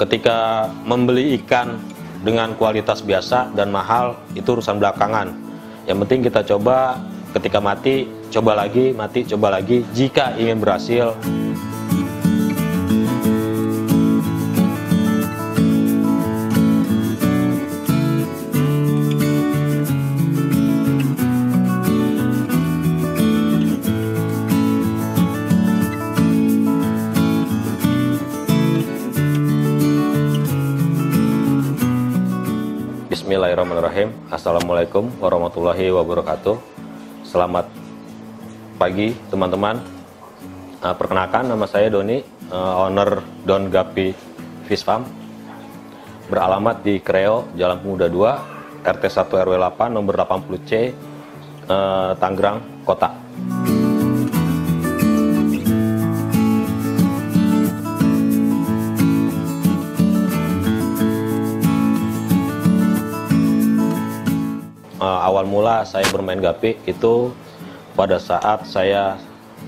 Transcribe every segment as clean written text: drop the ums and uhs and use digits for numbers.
ketika membeli ikan dengan kualitas biasa dan mahal itu urusan belakangan. Yang penting kita coba, ketika mati, coba lagi, mati, coba lagi, jika ingin berhasil. Bismillahirrahmanirrahim. Assalamualaikum warahmatullahi wabarakatuh. Selamat pagi teman-teman. Perkenalkan, nama saya Doni, owner Don Gapi Fish Farm, beralamat di Kreo, Jalan Pemuda 2, RT 1 RW 8, nomor 80C, Tangerang Kota. Awal mula saya bermain gapi itu pada saat saya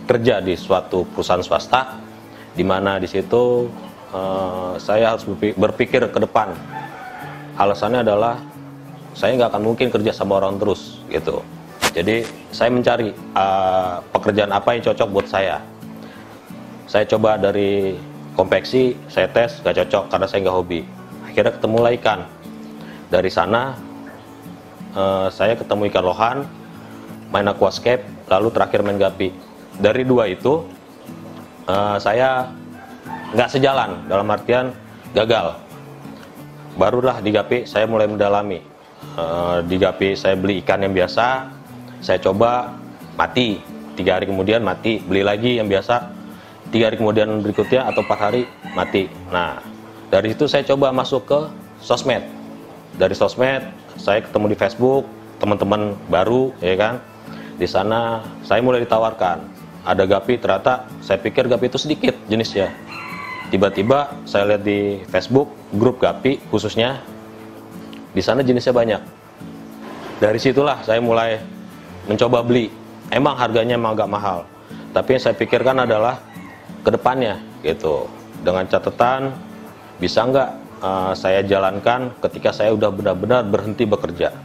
kerja di suatu perusahaan swasta, di mana di situ saya harus berpikir ke depan. Alasannya adalah saya nggak akan mungkin kerja sama orang terus gitu. Jadi saya mencari pekerjaan apa yang cocok buat saya. Saya coba dari konveksi, saya tes, nggak cocok karena saya nggak hobi. Akhirnya ketemu ikan. Dari sana saya ketemu ikan lohan, main aquascape, lalu terakhir main gapi. Dari dua itu saya nggak sejalan, dalam artian gagal. Barulah di gapi saya mulai mendalami. Di gapi saya beli ikan yang biasa, saya coba, mati. 3 hari kemudian mati, beli lagi yang biasa, 3 hari kemudian berikutnya atau 4 hari mati. Nah, dari situ saya coba masuk ke sosmed. Dari sosmed saya ketemu di Facebook, teman-teman baru, ya kan. Di sana saya mulai ditawarkan ada gapi. Ternyata saya pikir gapi itu sedikit jenisnya. Tiba-tiba saya lihat di Facebook grup gapi khususnya, di sana jenisnya banyak. Dari situlah saya mulai mencoba beli. Emang harganya emang agak mahal, tapi yang saya pikirkan adalah kedepannya gitu. Dengan catatan, bisa nggak saya jalankan ketika saya udah benar-benar berhenti bekerja.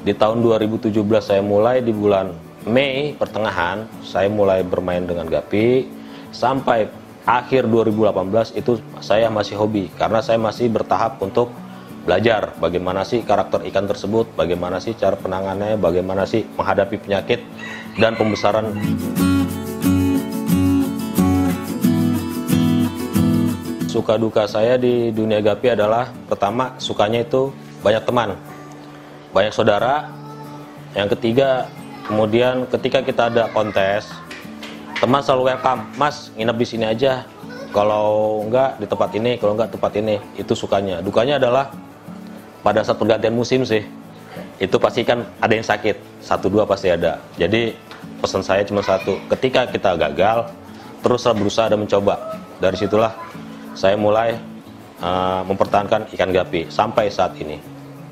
Di tahun 2017 saya mulai, di bulan Mei pertengahan saya mulai bermain dengan gapi, sampai akhir 2018 itu saya masih hobi karena saya masih bertahap untuk belajar bagaimana sih karakter ikan tersebut, bagaimana sih cara penanganannya, bagaimana sih menghadapi penyakit dan pembesaran. Suka duka saya di dunia gapi adalah, pertama, sukanya itu banyak teman, banyak saudara. Yang ketiga, kemudian ketika kita ada kontes, teman selalu welcome, "Mas, nginep di sini aja. Kalau enggak di tempat ini, kalau enggak tempat ini." Itu sukanya. Dukanya adalah pada saat pergantian musim sih. Itu pasti kan ada yang sakit, 1-2 pasti ada. Jadi pesan saya cuma satu, ketika kita gagal, teruslah berusaha dan mencoba. Dari situlah saya mulai mempertahankan ikan gapi sampai saat ini.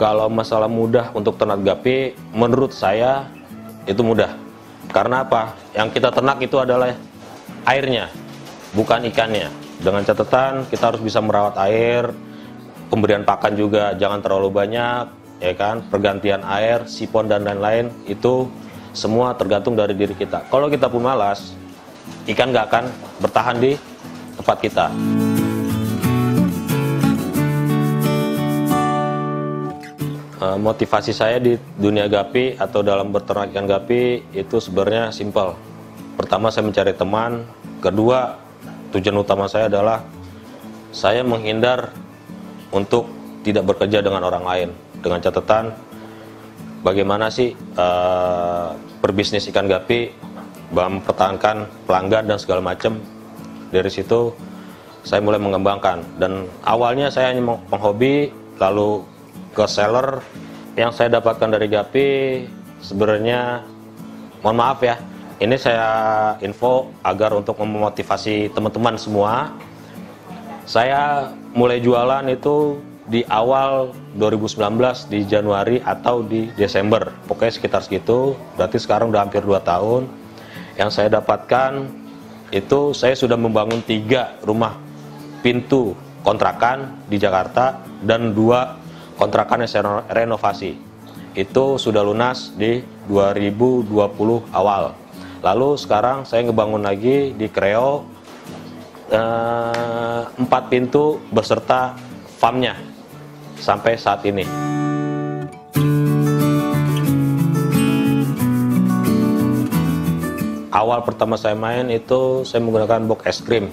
Kalau masalah mudah untuk ternak gapi, menurut saya itu mudah. Karena apa? Yang kita ternak itu adalah airnya, bukan ikannya. Dengan catatan kita harus bisa merawat air, pemberian pakan juga jangan terlalu banyak, ya kan? Pergantian air, sipon dan lain-lain, itu semua tergantung dari diri kita. Kalau kita pun malas, ikan nggak akan bertahan di tempat kita. Motivasi saya di dunia gapi atau dalam berternak ikan gapi itu sebenarnya simpel. Pertama, saya mencari teman. Kedua, tujuan utama saya adalah saya menghindar untuk tidak bekerja dengan orang lain. Dengan catatan, bagaimana sih berbisnis ikan gapi, mempertahankan pelanggan dan segala macam. Dari situ saya mulai mengembangkan. Dan awalnya saya hanya penghobi, lalu ke seller. Yang saya dapatkan dari gapi sebenarnya, mohon maaf ya, ini saya info agar untuk memotivasi teman-teman semua. Saya mulai jualan itu di awal 2019, di Januari atau di Desember, pokoknya sekitar segitu. Berarti sekarang udah hampir 2 tahun. Yang saya dapatkan itu saya sudah membangun 3 rumah pintu kontrakan di Jakarta dan 2 kontrakan yang saya renovasi. Itu sudah lunas di 2020 awal. Lalu sekarang saya ngebangun lagi di Kreo 4 pintu beserta farmnya sampai saat ini. Awal pertama saya main itu saya menggunakan box es krim,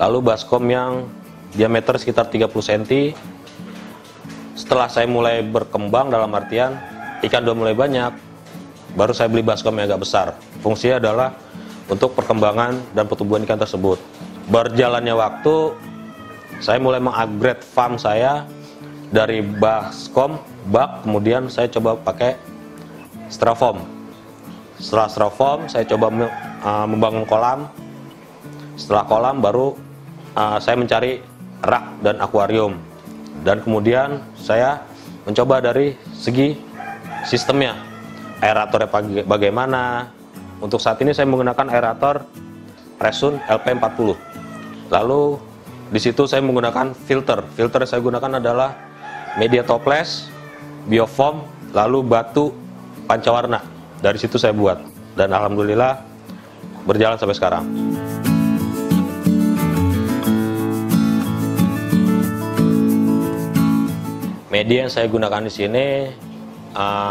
lalu baskom yang diameter sekitar 30 cm. Setelah saya mulai berkembang, dalam artian ikan udah mulai banyak, baru saya beli baskom yang agak besar. Fungsinya adalah untuk perkembangan dan pertumbuhan ikan tersebut. Berjalannya waktu, saya mulai mengupgrade farm saya dari baskom, bak, kemudian saya coba pakai styrofoam. Setelah styrofoam, saya coba membangun kolam. Setelah kolam, baru saya mencari rak dan akuarium. Dan kemudian saya mencoba dari segi sistemnya. Aeratornya bagaimana. Untuk saat ini saya menggunakan aerator Presun LP40. Lalu di situ saya menggunakan filter. Filter yang saya gunakan adalah media toples, biofoam, lalu batu pancawarna. Dari situ saya buat, dan alhamdulillah berjalan sampai sekarang. Media yang saya gunakan di sini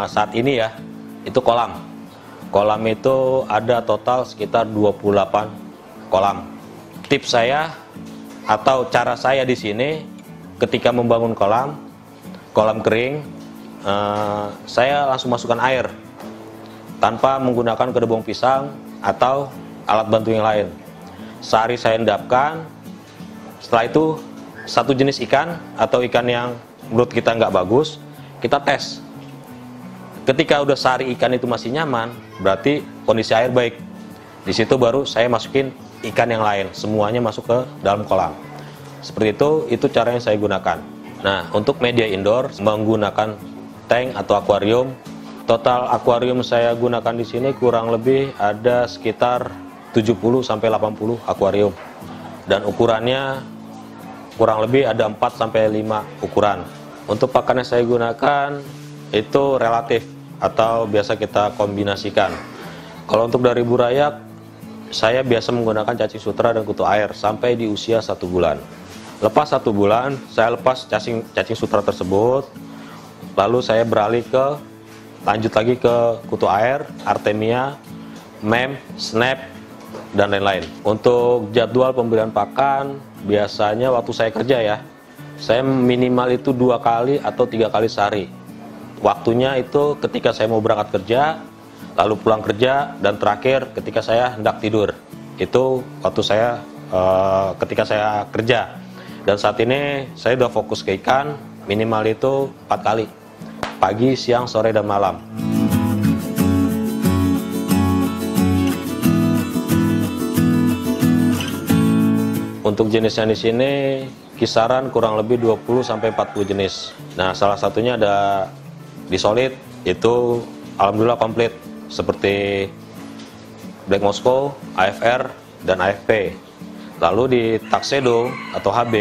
saat ini ya, itu kolam. Kolam itu ada total sekitar 28 kolam. Tips saya atau cara saya di sini ketika membangun kolam kering, saya langsung masukkan air tanpa menggunakan kedebong pisang atau alat bantu yang lain. Sehari saya endapkan. Setelah itu satu jenis ikan atau ikan yang menurut kita nggak bagus, kita tes. Ketika udah sehari ikan itu masih nyaman, berarti kondisi air baik. Di situ baru saya masukin ikan yang lain, semuanya masuk ke dalam kolam. Seperti itu cara yang saya gunakan. Nah, untuk media indoor menggunakan tank atau akuarium. Total akuarium saya gunakan di sini kurang lebih ada sekitar 70 sampai 80 akuarium. Dan ukurannya kurang lebih ada 4 sampai 5 ukuran. Untuk pakan yang saya gunakan itu relatif atau biasa kita kombinasikan. Kalau untuk dari burayak, saya biasa menggunakan cacing sutra dan kutu air sampai di usia 1 bulan. Lepas 1 bulan, saya lepas cacing sutra tersebut. Lalu saya beralih lanjut lagi ke kutu air, artemia, mem, snap, dan lain-lain. Untuk jadwal pemberian pakan, biasanya waktu saya kerja ya, saya minimal itu 2 kali atau 3 kali sehari. Waktunya itu ketika saya mau berangkat kerja, lalu pulang kerja, dan terakhir ketika saya hendak tidur. Itu waktu saya ketika saya kerja. Dan saat ini saya udah fokus ke ikan, minimal itu 4 kali. Pagi, siang, sore, dan malam. Untuk jenisnya di sini kisaran kurang lebih 20 sampai 40 jenis. Nah, salah satunya ada di solid, itu alhamdulillah komplit seperti Black Moscow, AFR, dan AFP. Lalu di Tuxedo atau HB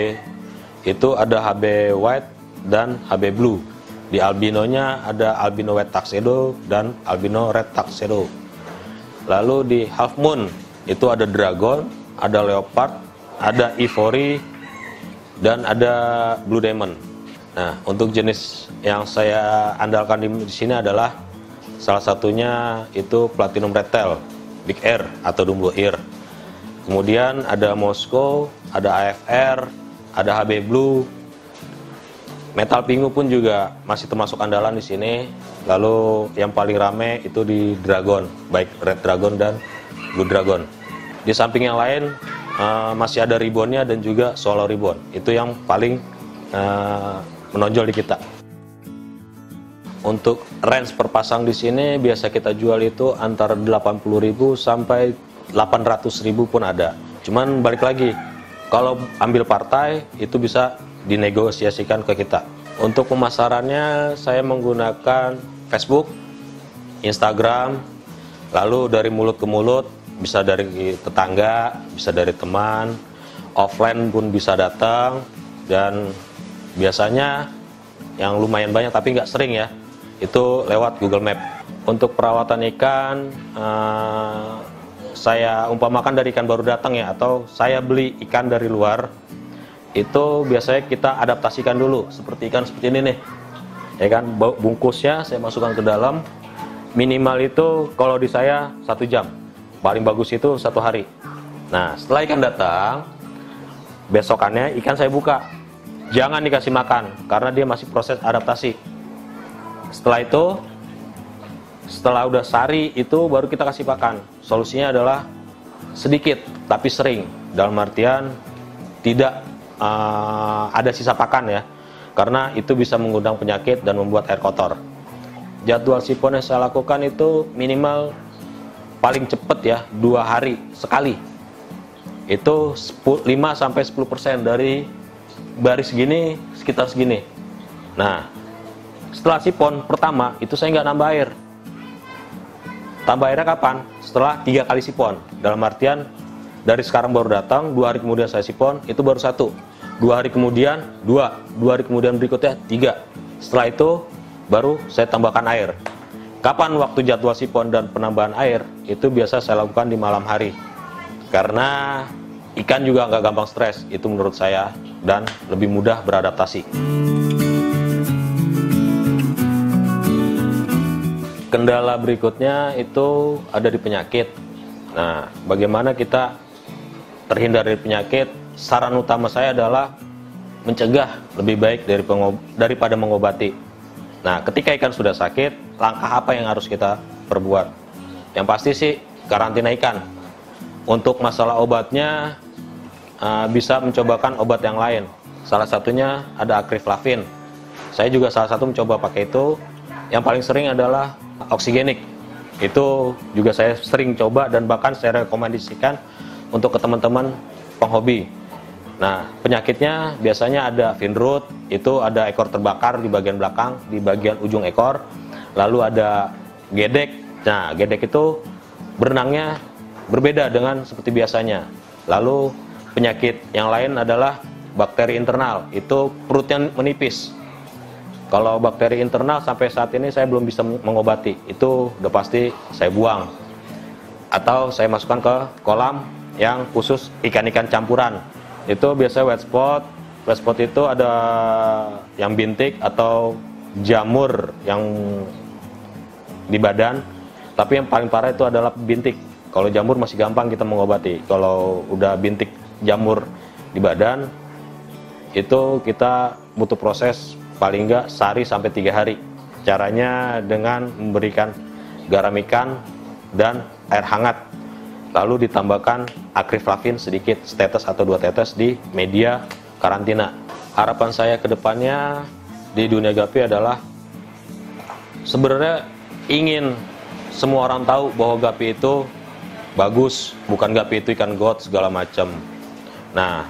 itu ada HB White dan HB Blue. Di albinonya ada albino white tuxedo dan albino red tuxedo. Lalu di half moon itu ada dragon, ada leopard, ada ivory, dan ada blue diamond. Nah, untuk jenis yang saya andalkan di sini adalah salah satunya itu platinum red tail, big air atau dumbo ear. Kemudian ada Moscow, ada AFR, ada HB blue. Metal pingu pun juga masih termasuk andalan di sini. Lalu yang paling rame itu di dragon, baik red dragon dan blue dragon. Di samping yang lain masih ada ribbonnya dan juga solo ribbon. Itu yang paling menonjol di kita. Untuk range per pasang di sini biasa kita jual itu antara 80.000 sampai 800.000 pun ada. Cuman balik lagi, kalau ambil partai itu bisa dinegosiasikan ke kita. Untuk pemasarannya saya menggunakan Facebook, Instagram, lalu dari mulut ke mulut, bisa dari tetangga, bisa dari teman, offline pun bisa datang, dan biasanya yang lumayan banyak tapi nggak sering ya, itu lewat Google Map. Untuk perawatan ikan, saya umpamakan dari ikan baru datang ya, atau saya beli ikan dari luar, itu biasanya kita adaptasikan dulu, seperti ikan seperti ini nih, ya kan, bungkusnya saya masukkan ke dalam, minimal itu kalau di saya 1 jam, paling bagus itu 1 hari. Nah, setelah ikan datang, besokannya ikan saya buka, jangan dikasih makan karena dia masih proses adaptasi. Setelah itu, setelah udah sari itu baru kita kasih pakan. Solusinya adalah sedikit tapi sering, dalam artian tidak ada sisa pakan ya, karena itu bisa mengundang penyakit dan membuat air kotor. Jadwal sipon yang saya lakukan itu minimal paling cepat ya 2 hari sekali. Itu 5-10% dari baris segini, sekitar segini. Nah, setelah sipon pertama itu saya nggak nambah air. Tambah airnya kapan? Setelah 3 kali sipon. Dalam artian dari sekarang baru datang, 2 hari kemudian saya sipon, itu baru 1. 2 hari kemudian 2 hari kemudian berikutnya 3. Setelah itu baru saya tambahkan air. Kapan waktu jadwal sipon dan penambahan air? Itu biasa saya lakukan di malam hari, karena ikan juga nggak gampang stres, itu menurut saya, dan lebih mudah beradaptasi. Kendala berikutnya itu ada di penyakit. Nah, bagaimana kita terhindar dari penyakit? Saran utama saya adalah mencegah lebih baik daripada mengobati. Nah, ketika ikan sudah sakit, langkah apa yang harus kita perbuat? Yang pasti sih karantina ikan. Untuk masalah obatnya, bisa mencobakan obat yang lain. Salah satunya ada akriflavin. Saya juga salah satu mencoba pakai itu. Yang paling sering adalah oksigenik. Itu juga saya sering coba dan bahkan saya rekomendasikan untuk ke teman-teman penghobi. Nah, penyakitnya biasanya ada finroot, itu ada ekor terbakar di bagian belakang, di bagian ujung ekor. Lalu ada gedek. Nah, gedek itu berenangnya berbeda dengan seperti biasanya. Lalu penyakit yang lain adalah bakteri internal, itu perutnya menipis. Kalau bakteri internal sampai saat ini saya belum bisa mengobati, itu udah pasti saya buang. Atau saya masukkan ke kolam yang khusus ikan-ikan campuran. Itu biasanya wet spot. Wet spot itu ada yang bintik atau jamur yang di badan. Tapi yang paling parah itu adalah bintik. Kalau jamur masih gampang kita mengobati. Kalau udah bintik jamur di badan, itu kita butuh proses paling nggak sehari sampai 3 hari. Caranya dengan memberikan garam ikan dan air hangat, lalu ditambahkan akriflavin sedikit, setetes atau 2 tetes di media karantina. Harapan saya ke depannya di dunia gapi adalah sebenarnya ingin semua orang tahu bahwa gapi itu bagus, bukan gapi itu ikan got segala macam. Nah,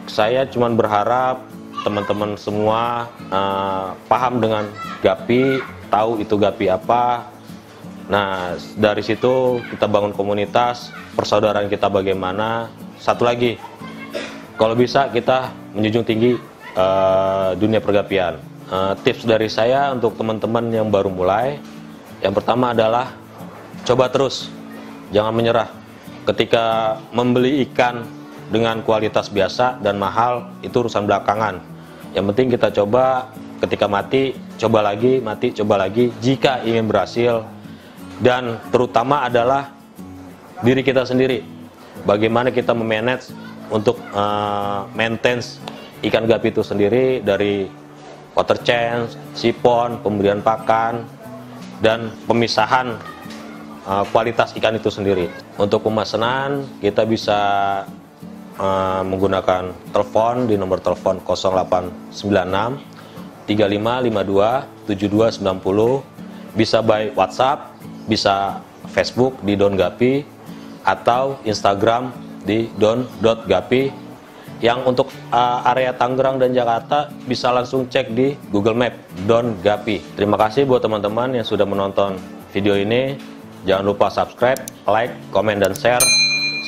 saya cuma berharap teman-teman semua paham dengan gapi, tahu itu gapi apa. Nah, dari situ kita bangun komunitas, persaudaraan kita bagaimana. Satu lagi, kalau bisa kita menjunjung tinggi dunia pergapian. Tips dari saya untuk teman-teman yang baru mulai, yang pertama adalah coba terus, jangan menyerah. Ketika membeli ikan dengan kualitas biasa dan mahal, itu urusan belakangan. Yang penting kita coba, ketika mati, coba lagi, mati, coba lagi, jika ingin berhasil. Dan terutama adalah diri kita sendiri. Bagaimana kita memanage untuk maintenance ikan gapi itu sendiri, dari water change, sipon, pemberian pakan, dan pemisahan kualitas ikan itu sendiri. Untuk pemesanan, kita bisa menggunakan telepon di nomor telepon 0896 3552 7290, bisa by WhatsApp, bisa Facebook di Don Gapi, atau Instagram di don.gapi. Yang untuk area Tangerang dan Jakarta bisa langsung cek di Google Map Don Gapi. Terima kasih buat teman-teman yang sudah menonton video ini. Jangan lupa subscribe, like, komen, dan share.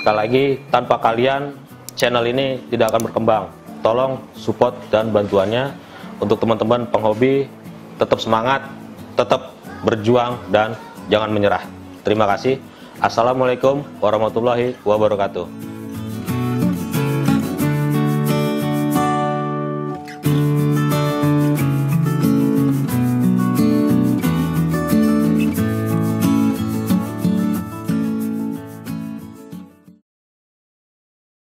Sekali lagi, tanpa kalian channel ini tidak akan berkembang. tolong support dan bantuannya. Untuk teman-teman penghobi, tetap semangat, tetap berjuang, dan jangan menyerah. Terima kasih. Assalamualaikum warahmatullahi wabarakatuh.